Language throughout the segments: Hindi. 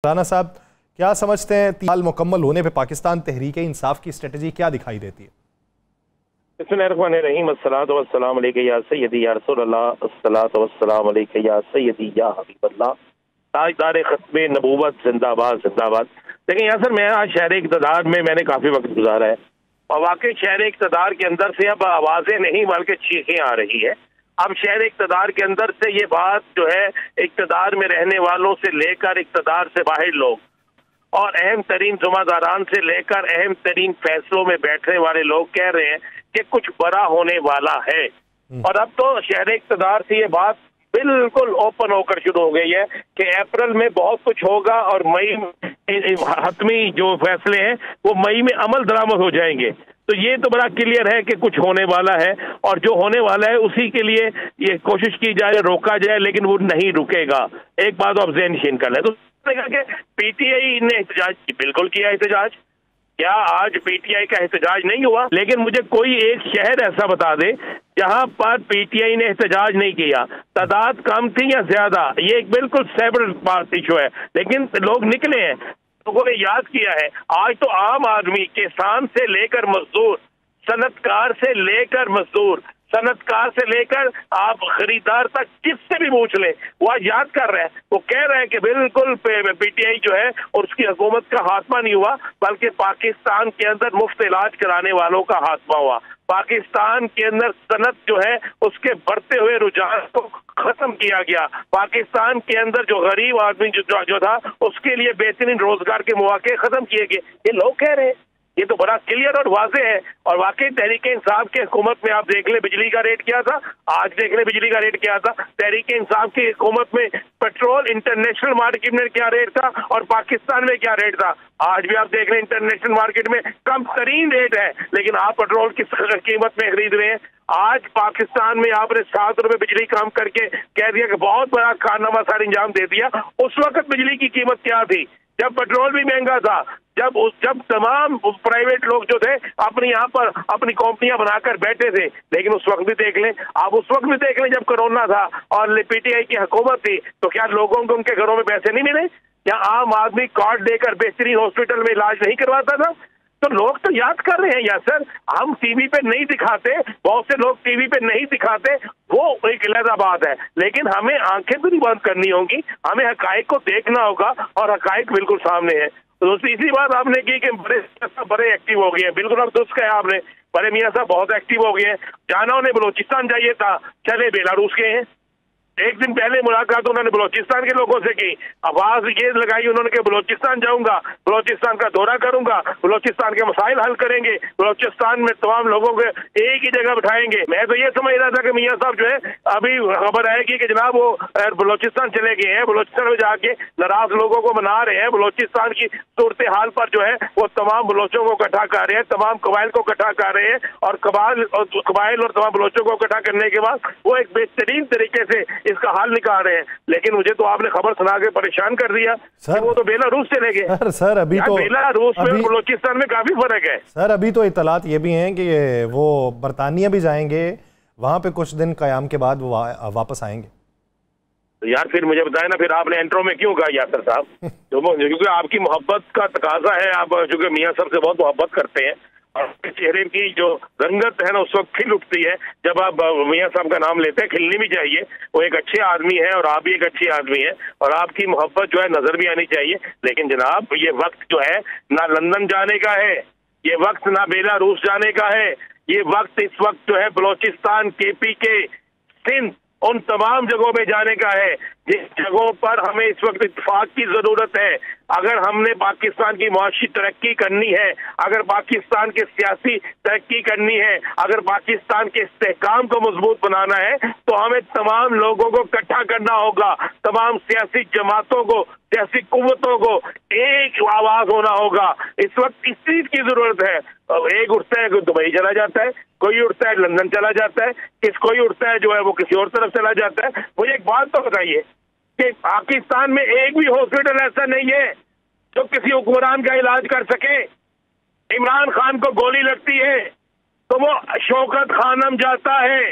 राना साहब, क्या समझते हैं 3 साल मुकम्मल होने पे पाकिस्तान तहरीक इंसाफ की स्ट्रेटजी क्या दिखाई देती है? बिस्मिल्लाहिर्रहमानिर्रहीम, अस्सलातु वस्सलाम अलैका या सय्यदी या रसूलल्लाह, अस्सलातु वस्सलाम अलैका या सय्यदी या हबीबल्लाह, ताजदार खत्मे नबूवत जिंदाबाद जिंदाबाद। लेकिन यासर, मैं आज शहर इक़्तिदार में मैंने काफी वक्त गुजारा है और वाकई शहर इक़्तिदार के अंदर से अब आवाजें नहीं बल्कि चीखें आ रही है। अब शहर इक़्तिदार के अंदर से ये बात जो है, इक़्तिदार में रहने वालों से लेकर इक़्तिदार से बाहर लोग और अहम तरीन जुम्मेदारान से लेकर अहम तरीन फैसलों में बैठने वाले लोग कह रहे हैं कि कुछ बड़ा होने वाला है। और अब तो शहर इक़्तिदार से ये बात बिल्कुल ओपन होकर शुरू हो गई है कि अप्रैल में बहुत कुछ होगा और मई हतमी जो फैसले हैं वो मई में अमल दरामद हो जाएंगे। तो ये तो बड़ा क्लियर है कि कुछ होने वाला है और जो होने वाला है उसी के लिए ये कोशिश की जाए, रोका जाए, लेकिन वो नहीं रुकेगा। एक बात आप ज़हन नशीन कर लें तो कि पीटीआई ने एहतजाज बिल्कुल किया। एहतजाज क्या आज पीटीआई का एहतजाज नहीं हुआ? लेकिन मुझे कोई एक शहर ऐसा बता दे जहां पर पीटीआई ने एहतजाज नहीं किया। तादाद कम थी या ज्यादा, ये एक बिल्कुल सेपरेट इशू है, लेकिन लोग निकले हैं, लोगों ने याद किया है। आज तो आम आदमी, किसान से लेकर मजदूर, सनतकार से लेकर मजदूर, सनतकार से लेकर आप खरीदार तक, किससे भी पूछ ले वो आज याद कर रहे हैं। वो कह रहे हैं कि बिल्कुल पीटीआई जो है और उसकी हुकूमत का खात्मा नहीं हुआ, बल्कि पाकिस्तान के अंदर मुफ्त इलाज कराने वालों का खात्मा हुआ। पाकिस्तान के अंदर सनत जो है उसके बढ़ते हुए रुझान को खत्म किया गया। पाकिस्तान के अंदर जो गरीब आदमी जो था उसके लिए बेहतरीन रोजगार के मौके खत्म किए गए। ये लोग कह रहे हैं, ये तो बड़ा क्लियर और वाज़ेह है। और वाकई तहरीक इंसाफ की हुकूमत में आप देख ले बिजली का रेट क्या था, आज देख ले बिजली का रेट क्या था। तहरीक इंसाफ की हुकूमत में पेट्रोल इंटरनेशनल मार्केट में क्या रेट था और पाकिस्तान में क्या रेट था। आज भी आप देख रहे हैं इंटरनेशनल मार्केट में कम तरीन रेट है, लेकिन आप पेट्रोल किस कीमत में खरीद रहे हैं। आज पाकिस्तान में आपने 7 रुपए बिजली कम करके कह दिया कि बहुत बड़ा कारनामा सर अंजाम दे दिया। उस वक्त बिजली की कीमत क्या थी जब पेट्रोल भी महंगा था, जब तमाम प्राइवेट लोग जो थे अपने यहाँ पर अपनी कंपनियां बनाकर बैठे थे। लेकिन उस वक्त भी देख लें, आप उस वक्त भी देख लें जब कोरोना था और पीटीआई की हुकूमत थी, तो क्या लोगों को उनके घरों में पैसे नहीं मिले? क्या आम आदमी कार्ड देकर बेहतरीन हॉस्पिटल में इलाज नहीं करवाता था? तो लोग तो याद कर रहे हैं यार सर, हम टीवी पे नहीं दिखाते, बहुत से लोग टीवी पे नहीं दिखाते, वो एक अलग बात है, लेकिन हमें आंखें भी नहीं बंद करनी होंगी, हमें हकायक को देखना होगा और हकायक बिल्कुल सामने है। तो दोस्तों, इसी बात आपने की कि बड़े एक्टिव हो गए हैं, बिल्कुल अब दुरुस्त कहा आपने, बड़े मियाँ साहब बहुत एक्टिव हो गए हैं। जाना उन्हें बलोचिस्तान जाइए था, चले बेलारूस के हैं। एक दिन पहले मुलाकात उन्होंने बलोचिस्तान के लोगों से की, आवाज ये लगाई उन्होंने कि बलोचिस्तान जाऊंगा, बलोचिस्तान का दौरा करूंगा, बलोचिस्तान के मसाइल हल करेंगे, बलोचिस्तान में तमाम लोगों को एक ही जगह बिठाएंगे। मैं तो ये समझ रहा था कि मियाँ साहब जो है अभी खबर आएगी कि जनाब वो बलोचिस्तान चले गए हैं, बलोचिस्तान में जाके नाराज लोगों को मना रहे हैं, बलोचिस्तान की सूरत हाल पर जो है वो तमाम बलोचों को इकट्ठा कर रहे हैं, तमाम कबाइल को इकट्ठा कर रहे हैं और कबाइल और तमाम बलोचों को इकट्ठा करने के बाद वो एक बेहतरीन तरीके से इसका हाल निकाल रहे हैं। लेकिन मुझे तो आपने खबर सुना के परेशान कर दिया कि वो तो बेलारूस चले गए। सर अभी तो बेलारूस में बलोचिस्तान में काफी फर्क है सर। अभी तो इतलात ये भी हैं कि वो बरतानिया भी जाएंगे, वहां पे कुछ दिन कयाम के बाद वो वापस आएंगे। तो यार फिर मुझे बताए ना, फिर आपने इंट्रो में क्यों कहा यासर साहब? क्योंकि आपकी मोहब्बत का तकाजा है, आप चूंकि मियाँ साहब से बहुत मोहब्बत करते हैं और चेहरे की जो रंगत है ना उस वक्त खिल उठती है जब आप मियाँ साहब का नाम लेते हैं। खिलनी भी चाहिए, वो एक अच्छे आदमी है और आप भी एक अच्छी आदमी है और आपकी मोहब्बत जो है नजर भी आनी चाहिए। लेकिन जनाब ये वक्त जो है ना लंदन जाने का है, ये वक्त ना बेलारूस जाने का है, ये वक्त इस वक्त जो है बलोचिस्तान, KPK, सिंध, उन तमाम जगहों में जाने का है जिन जगहों पर हमें इस वक्त इत्तेफाक की जरूरत है। अगर हमने पाकिस्तान की मुआशी तरक्की करनी है, अगर पाकिस्तान के सियासी तरक्की करनी है, अगर पाकिस्तान के इस्तेहकाम को मजबूत बनाना है, तो हमें तमाम लोगों को इकट्ठा करना होगा, तमाम सियासी जमातों को, सियासी कुव्वतों को एक आवाज होना होगा। इस वक्त इस चीज की जरूरत है। एक उठता है दुबई चला जाता है, कोई उठता है लंदन चला जाता है, कोई उठता है जो है वो किसी और तरफ चला जाता है। मुझे एक बात तो बताइए कि पाकिस्तान में एक भी हॉस्पिटल ऐसा नहीं है जो किसी हुक्मरान का इलाज कर सके। इमरान खान को गोली लगती है तो वो शौकत खानम जाता है,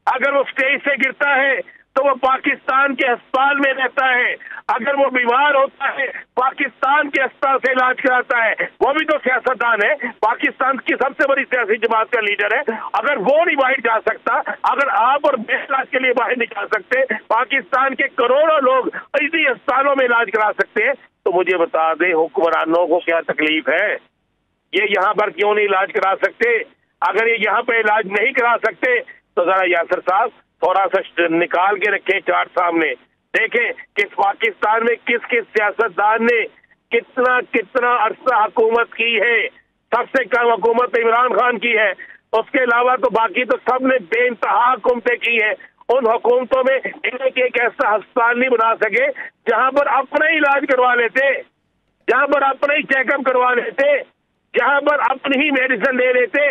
अगर वो स्टेज से गिरता है तो वो पाकिस्तान के अस्पताल में रहता है। अगर वो बीमार होता है पाकिस्तान के अस्पताल से इलाज कराता है, वो भी तो सियासतदान है, पाकिस्तान की सबसे बड़ी सियासी जमात का लीडर है। अगर वो नहीं बाहर जा सकता, अगर आप और मैं इलाज के लिए बाहर नहीं जा सकते, पाकिस्तान के करोड़ों लोग इसी अस्पतालों में इलाज करा सकते हैं, तो मुझे बता दें हुक्मरानों को क्या तकलीफ है? ये यहाँ पर क्यों नहीं इलाज करा सकते? अगर ये यहाँ पे इलाज नहीं करा सकते तो जरा यासर साहब थोड़ा सा निकाल के रखें चार्ट सामने, देखें कि पाकिस्तान में किस किस सियासतदान ने कितना कितना अरसा हुकूमत की है। सबसे कम हुकूमत इमरान खान की है, उसके अलावा तो बाकी तो सब ने बेइंतहा हुकूमतें की है। उन हुकूमतों में एक ऐसा अस्पताल नहीं बना सके जहां पर अपना ही इलाज करवा लेते, जहां पर अपना ही चेकअप करवा लेते, जहां पर अपनी ही मेडिसिन ले लेते,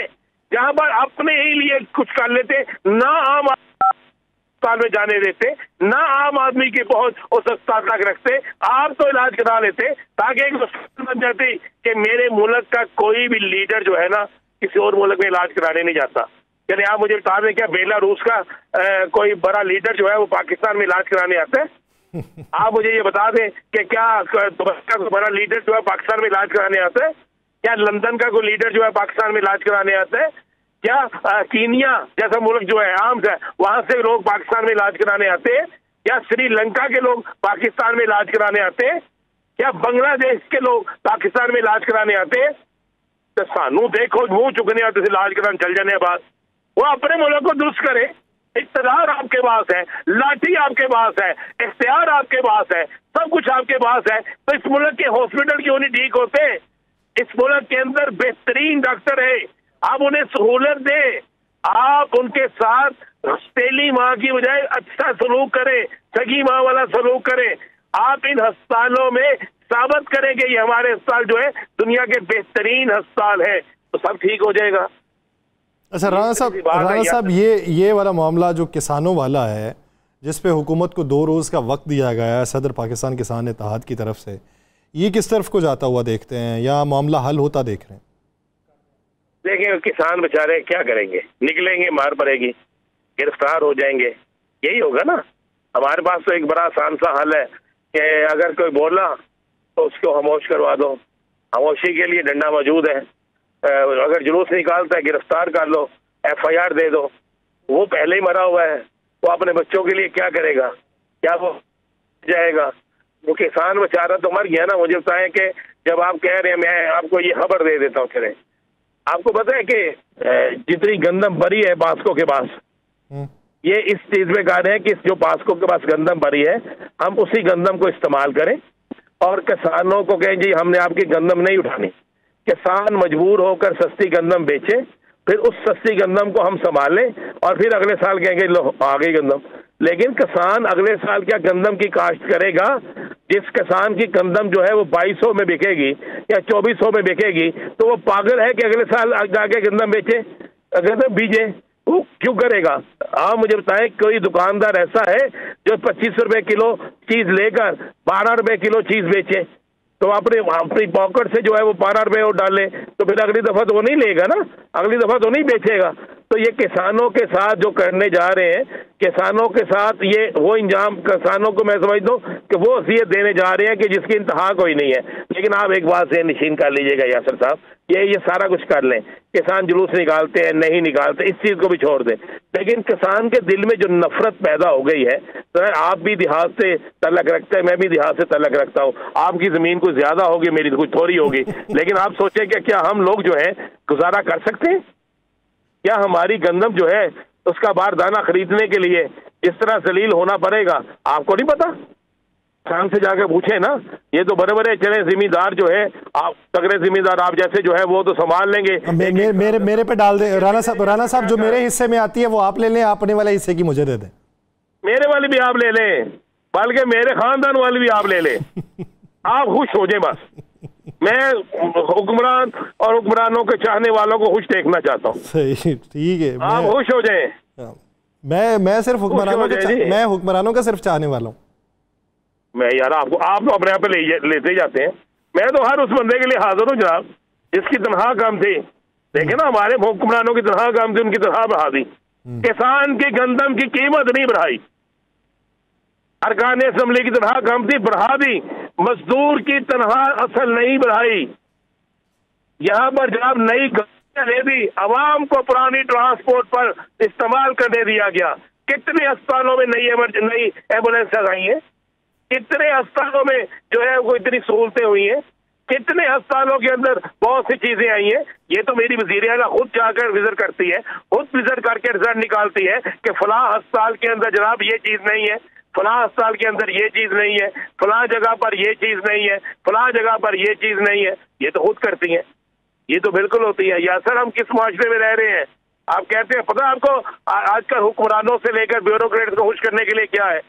जहां पर अपने ही लिए कुछ कर लेते, ना आम अस्पताल में जाने देते, ना आम आदमी की पहुंच उस अस्पताल तक रखते, आप तो इलाज करा लेते ताकि एक बन जाती कि मेरे मुल्क का कोई भी लीडर जो है ना किसी और मुल्क में इलाज कराने नहीं जाता। यानी आप मुझे बता दें क्या बेलारूस का कोई बड़ा लीडर जो है वो पाकिस्तान में इलाज कराने आता है? आप मुझे ये बता दें कि क्या दुबई का कोई बड़ा लीडर जो है पाकिस्तान में इलाज कराने आता है? क्या लंदन का कोई लीडर जो है पाकिस्तान में इलाज कराने आता है? क्या कीनिया जैसा मुल्क जो है आम है वहां से लोग पाकिस्तान में इलाज कराने आते हैं? क्या श्रीलंका के लोग पाकिस्तान में इलाज कराने आते हैं? क्या बांग्लादेश के लोग पाकिस्तान में इलाज कराने आते हैं? तो सानू देखो मुंह चुकने आते इलाज कराने चल जाने बाद वो अपने मुल्क को दुरुस्त करे। इख्तियार आपके पास है, लाठी आपके पास है, इख्तियार आपके पास है, सब कुछ आपके पास है, तो इस मुल्क के हॉस्पिटल क्यों नहीं ठीक होते? इस मुल्क के अंदर बेहतरीन डॉक्टर है, आप उन्हें सहूलत दें, आप उनके साथ पहली माँ की बजाय अच्छा सलूक करें, सगी माँ वाला सलूक करें। आप इन अस्पतालों में साबित करें कि ये हमारे अस्पताल जो है दुनिया के बेहतरीन अस्पताल है, तो सब ठीक हो जाएगा। अच्छा राणा साहब ये वाला मामला जो किसानों वाला है जिस पे हुकूमत को 2 रोज़ का वक्त दिया गया है सदर पाकिस्तान किसान इत्तेहाद की तरफ से, ये किस तरफ को जाता हुआ देखते हैं या मामला हल होता देख रहे हैं? देखिए किसान बेचारे क्या करेंगे, निकलेंगे मार पड़ेगी, गिरफ्तार हो जाएंगे, यही होगा ना। हमारे पास तो एक बड़ा आसान सा हल है कि अगर कोई बोला तो उसको खामोश करवा दो, खामोशी के लिए डंडा मौजूद है। अगर जुलूस निकालता है गिरफ्तार कर लो, FIR दे दो। वो पहले ही मरा हुआ है, वो अपने बच्चों के लिए क्या करेगा? क्या वो जाएगा? वो किसान बेचारा तो मर गया ना। मुझे बताएं कि जब आप कह रहे हैं, मैं आपको ये खबर दे देता हूँ, चले आपको पता है कि जितनी गंदम भरी है पास्को के पास, ये इस चीज में कह रहे हैं कि जो पास्को के पास गंदम भरी है हम उसी गंदम को इस्तेमाल करें और किसानों को कहें जी हमने आपकी गंदम नहीं उठानी। किसान मजबूर होकर सस्ती गंदम बेचे, फिर उस सस्ती गंदम को हम संभालें और फिर अगले साल कहेंगे लो आ गई गंदम। लेकिन किसान अगले साल क्या गंदम की काश्त करेगा? जिस किसान की गंदम जो है वो 2200 में बिकेगी या 2400 में बिकेगी, तो वो पागल है कि अगले साल जाके गंदम बेचे, गंदम बीजे? वो क्यों करेगा? आप मुझे बताएं कोई दुकानदार ऐसा है जो 25 रुपए किलो चीज लेकर 12 रुपए किलो चीज बेचे? तो अपनी पॉकेट से जो है वो 12 रुपए और डाले, तो फिर अगली दफा तो वो नहीं लेगा ना, अगली दफा तो नहीं बेचेगा। तो ये किसानों के साथ जो करने जा रहे हैं, किसानों के साथ ये वो इंजाम किसानों को मैं समझता हूँ कि वो वसीयत देने जा रहे हैं कि जिसकी इंतहा कोई नहीं है। लेकिन आप एक बात से निशीन कर लीजिएगा यासर साहब, ये सारा कुछ कर लें, किसान जुलूस निकालते हैं नहीं निकालते, इस चीज को भी छोड़ दें, लेकिन किसान के दिल में जो नफरत पैदा हो गई है, तो आप भी देहात से तल्लक रखते हैं, मैं भी देहात से तल्लक रखता हूँ। आपकी जमीन कुछ ज्यादा होगी, मेरी तो कुछ थोड़ी होगी, लेकिन आप सोचें कि क्या हम लोग जो है गुजारा कर सकते हैं? क्या हमारी गंदम जो है उसका बारदाना खरीदने के लिए इस तरह जलील होना पड़ेगा? आपको नहीं पता? किसान से जाकर पूछे ना। ये तो बड़े बड़े चले जिम्मेदार जो है, आप तगड़े जिम्मेदार आप जैसे जो है वो तो संभाल लेंगे। मेरे पे डाल दे राणा साहब, जो मेरे हिस्से में आती है वो आप ले लें, अपने वाले हिस्से की मुझे दे दें। मेरे वाली भी आप ले लें, बल्कि मेरे खानदान वाली भी आप ले लें। आप खुश हो जाए बस। मैं हुक्मरान और हुक्मरानों के चाहने वालों को खुश देखना चाहता हूँ। सही, ठीक है, आप खुश हो जाए। मैं सिर्फ हुक्मरानों का सिर्फ चाहने वाला हूँ। मैं यार आप तो अपने आप लेते जाते हैं, मैं तो हर उस बंदे के लिए हाजिर हूँ जनाब जिसकी तनख्वाह कम थी। देखे ना हमारे हुक्मरानों की तनख्वाह कम थी, उनकी तनख्वाह बढ़ा दी। किसान की गंदम की कीमत नहीं बढ़ाई, अरकान असम्बली की तनख्वाह कम थी, बढ़ा दी। मजदूर की तनख्वाह असल नहीं बढ़ाई। यहाँ पर जनाब नई दे दी, अवाम को पुरानी ट्रांसपोर्ट पर इस्तेमाल करने दिया गया। कितने अस्पतालों में नई एम्बुलेंस आई हैं, कितने अस्पतालों में जो है वो इतनी सहूलतें हुई हैं, कितने अस्पतालों के अंदर बहुत सी चीजें आई हैं। ये तो मेरी वजीर आला खुद जाकर विजिट करती है, खुद विजिट करके रिजल्ट निकालती है कि फलां अस्पताल के अंदर जनाब ये चीज नहीं है, फलां अस्पताल के अंदर ये चीज नहीं है, फलां जगह पर ये चीज नहीं है, फलां जगह पर ये चीज नहीं है। ये तो खुद करती है, ये तो बिल्कुल होती है। या सर हम किस माशरे में रह रहे हैं? आप कहते हैं, पता आपको आजकल हुक्मरानों से लेकर ब्यूरोक्रेट्स को खुश करने के लिए क्या है?